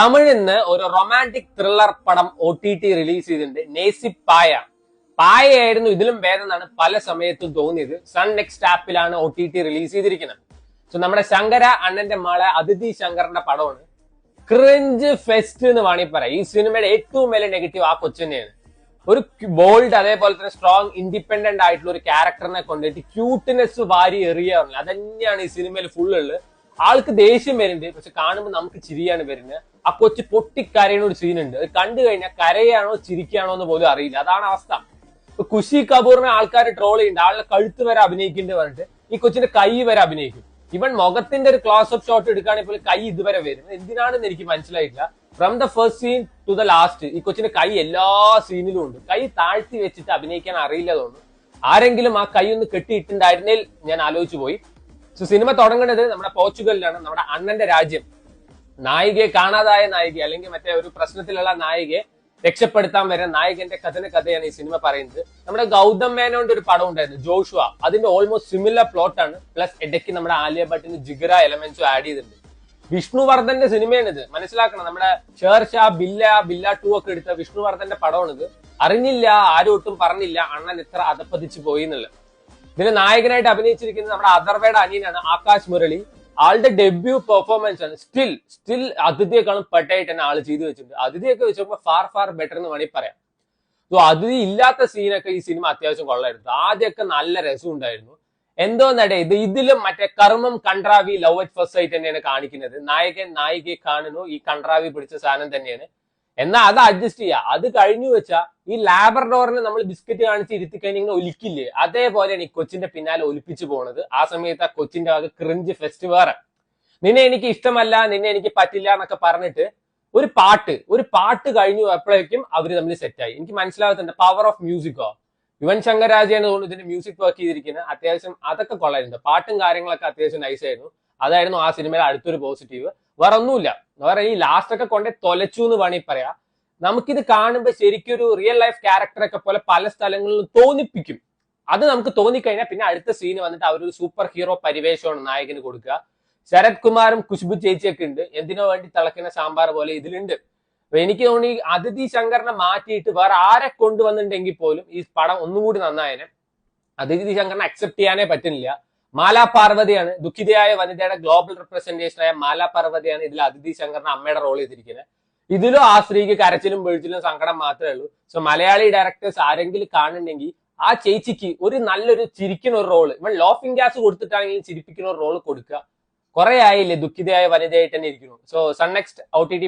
തമിഴിൽ നിന്ന് ഒരു റൊമാൻറ്റിക് ത്രില്ലർ പടം OTT റിലീസ് ചെയ്തിട്ടുണ്ട്. നേസിബ് പായ. പായയായിരുന്നു ഇതിലും ഭേദം എന്നാണ് പല സമയത്തും തോന്നിയത്. സൺ നെക്സ്റ്റ് ആപ്പിലാണ് OTT റിലീസ് ചെയ്തിരിക്കുന്നത്. സോ നമ്മുടെ ശങ്കര അണ്ണന്റെ മകളെ അതിഥി ശങ്കറിന്റെ പടമാണ്. ക്രിഞ്ച് ഫെസ്റ്റ് എന്ന് വേണമെങ്കിൽ പറയാം. ഈ സിനിമയുടെ ഏറ്റവും വലിയ നെഗറ്റീവ് ആ കൊച്ചനെയാണ്. ഒരു ബോൾഡ് അതേപോലെ തന്നെ സ്ട്രോങ് ഇൻഡിപെൻഡന്റ് ആയിട്ടുള്ള ഒരു ക്യാരക്ടറിനെ കൊണ്ടിട്ട് ക്യൂട്ട്നെസ് വാരി എറിയാറില്ല. അതന്നെയാണ് ഈ സിനിമയിൽ ഫുൾ ഉള്ളത്. ആൾക്ക് ദേഷ്യം വരുന്നുണ്ട്, പക്ഷെ കാണുമ്പോൾ നമുക്ക് ചിരിയാണ് വരുന്നത്. ആ കൊച്ചു പൊട്ടിക്കരയുന്ന ഒരു സീനുണ്ട്. അത് കണ്ടു കഴിഞ്ഞാൽ കരയാണോ ചിരിക്കുകയാണോ എന്ന് പോലും അറിയില്ല. അതാണ് അവസ്ഥ. ഇപ്പൊ ഖുഷി കപൂറിനെ ആൾക്കാർ ട്രോൾ ചെയ്യുന്നുണ്ട്. ആളുടെ കഴുത്ത് വരെ അഭിനയിക്കേണ്ടി പറഞ്ഞിട്ട് ഈ കൊച്ചിന്റെ കൈ വരെ അഭിനയിക്കും. ഇവൻ മുഖത്തിന്റെ ഒരു ക്ലോസ് അപ്പ് ഷോട്ട് എടുക്കുകയാണെങ്കിൽ പോലും കൈ ഇതുവരെ വരും. എന്തിനാണെന്ന് എനിക്ക് മനസ്സിലായിട്ടില്ല. From the first scene to the last ഈ കൊച്ചിന്റെ കൈ എല്ലാ സീനിലും ഉണ്ട്. കൈ താഴ്ത്തി വെച്ചിട്ട് അഭിനയിക്കാൻ അറിയില്ല തോന്നുന്നു. ആരെങ്കിലും ആ കൈ ഒന്ന് കെട്ടിയിട്ടുണ്ടായിരുന്നേൽ ഞാൻ ആലോചിച്ചു പോയി. സോ സിനിമ തുടങ്ങുന്നത് നമ്മുടെ പോർച്ചുഗലിലാണ്. നമ്മുടെ അണ്ണന്റെ രാജ്യം. നായികയെ കാണാതായ നായിക അല്ലെങ്കിൽ മറ്റേ ഒരു പ്രശ്നത്തിലുള്ള നായികയെ രക്ഷപ്പെടുത്താൻ വരുന്ന നായകന്റെ കഥയാണ് ഈ സിനിമ പറയുന്നത്. നമ്മുടെ ഗൗതം മേനോന്റെ ഒരു പടം ഉണ്ടായിരുന്നു, ജോഷുവ. അതിന്റെ ഓൾമോസ്റ്റ് സിമിലർ പ്ലോട്ട് ആണ്. പ്ലസ് ഇടയ്ക്ക് നമ്മുടെ ആലിയ ഭട്ടിന് ജിഗര എലമെന്റ്സും ആഡ് ചെയ്തിട്ടുണ്ട്. വിഷ്ണുവർദ്ധന്റെ സിനിമയാണിത്, മനസ്സിലാക്കണം. നമ്മുടെ ഷേർഷാ, ബില്ല 2 ഒക്കെ എടുത്ത വിഷ്ണുവർദ്ധന്റെ പടമാണിത്. അറിഞ്ഞില്ല, ആരും ഒട്ടും പറഞ്ഞില്ല അണ്ണൻ ഇത്ര അധപ്പതിച്ചു പോയി എന്നുള്ളത്. ഇതിന് നായകനായിട്ട് അഭിനയിച്ചിരിക്കുന്നത് നമ്മുടെ അഥർവയുടെ അനിയനാണ്, ആകാശ് മുരളി. ആളുടെ ഡെബ്യൂ പെർഫോമൻസ് ആണ്. സ്റ്റിൽ അതിഥിയെക്കാളും പെട്ടായിട്ട് തന്നെ ആള് ചെയ്തു വെച്ചിട്ടുണ്ട്. അതിഥിയൊക്കെ വെച്ചപ്പോൾ ഫാർ ബെറ്റർ എന്ന് വേണമെങ്കിൽ പറയാം. സോ അതിഥി ഇല്ലാത്ത സീനൊക്കെ ഈ സിനിമ അത്യാവശ്യം കൊള്ളായിരുന്നു. ആദ്യമൊക്കെ നല്ല രസം ഉണ്ടായിരുന്നു. എന്തോന്നടേ ഇതിലും മറ്റേ കർമ്മം കൺട്രാവി ലവ് അറ്റ് ഫസ്റ്റ് സൈറ്റ് തന്നെയാണ് കാണിക്കുന്നത്. നായകൻ നായികയെ കാണുന്നു, ഈ കൺട്രാവി പിടിച്ച സാധനം തന്നെയാണ്. എന്നാൽ അത് അഡ്ജസ്റ്റ് ചെയ്യുക. അത് കഴിഞ്ഞു വെച്ചാൽ ഈ ലാബർഡോറിനെ നമ്മൾ ബിസ്ക്കറ്റ് കാണിച്ച് ഇരുത്തി കഴിഞ്ഞാൽ ഇങ്ങനെ ഒലിക്കില്ലേ, അതേപോലെയാണ് ഈ കൊച്ചിന്റെ പിന്നാലെ ഒലിപ്പിച്ചു പോണത്. ആ സമയത്ത് ആ കൊച്ചിന്റെ വക ക്രിഞ്ച് ഫെസ്റ്റ് വേറെ. നിന്നെ എനിക്ക് ഇഷ്ടമല്ല, നിന്നെ എനിക്ക് പറ്റില്ല എന്നൊക്കെ പറഞ്ഞിട്ട് ഒരു പാട്ട് കഴിഞ്ഞു എപ്പോഴേക്കും അവര് തമ്മിൽ സെറ്റായി. എനിക്ക് മനസ്സിലാകുന്നുണ്ട് പവർ ഓഫ് മ്യൂസിക്കോ. യുവൻ ശങ്കർ രാജയാണ് തോന്നുന്നു ഇതിന്റെ മ്യൂസിക് വർക്ക് ചെയ്തിരിക്കുന്നത്. അത്യാവശ്യം അതൊക്കെ കൊള്ളായിരുന്നു. പാട്ടും കാര്യങ്ങളൊക്കെ അത്യാവശ്യം നൈസ് ആയിരുന്നു. അതായിരുന്നു ആ സിനിമയുടെ അടുത്തൊരു പോസിറ്റീവ്. വേറെ ഒന്നുമില്ല. വേറെ ഈ ലാസ്റ്റ് ഒക്കെ കൊണ്ടേ തൊലച്ചു എന്ന് വേണമെങ്കിൽ പറയാം. നമുക്കിത് കാണുമ്പോൾ ശരിക്കും ഒരു റിയൽ ലൈഫ് ക്യാരക്ടറൊക്കെ പോലെ പല സ്ഥലങ്ങളിലും തോന്നിപ്പിക്കും. അത് നമുക്ക് തോന്നിക്കഴിഞ്ഞാൽ പിന്നെ അടുത്ത സീന് വന്നിട്ട് അവരൊരു സൂപ്പർ ഹീറോ പരിവേഷമാണ് നായകന് കൊടുക്കുക. ശരത് കുമാറും ഖുശ്ബു ചേച്ചിയൊക്കെ ഉണ്ട്. എന്തിനോ വേണ്ടി തിളക്കുന്ന സാമ്പാർ പോലെ ഇതിലുണ്ട്. അപ്പൊ എനിക്ക് തോന്നി അതിഥി ശങ്കറിനെ മാറ്റിയിട്ട് വേറെ ആരെ കൊണ്ടുവന്നിട്ടുണ്ടെങ്കിൽ പോലും ഈ പടം ഒന്നുകൂടി നന്നായനെ. അതിഥി ശങ്കറിനെ അക്സെപ്റ്റ് ചെയ്യാനേ പറ്റുന്നില്ല. മാലാ പാർവതിയാണ് ദുഃഖിതയായ വനിതയുടെ ഗ്ലോബൽ റെപ്രസെന്റേഷനായ മാലാ പാർവതിയാണ് ഇതിൽ അതിഥി ശങ്കറിന് അമ്മയുടെ റോൾ ചെയ്തിരിക്കുന്നത്. ഇതിലും ആ സ്ത്രീക്ക് കരച്ചിലും വീഴ്ചിലും സങ്കടം മാത്രമേ ഉള്ളൂ. സോ മലയാളി ഡയറക്ടേഴ്സ് ആരെങ്കിലും കാണുന്നുണ്ടെങ്കിൽ ആ ചേച്ചിക്ക് ഒരു നല്ലൊരു ചിരിക്കുന്ന ഒരു റോള്, ഇവൻ ലോഫിംഗ് ഗ്യാസ് കൊടുത്തിട്ടാണെങ്കിലും ചിരിപ്പിക്കുന്ന ഒരു റോള് കൊടുക്കുക. കുറെ ആയില്ലേ ദുഃഖിതയായ വനിതയായിട്ട് തന്നെ ഇരിക്കുന്നു. So sun next OTT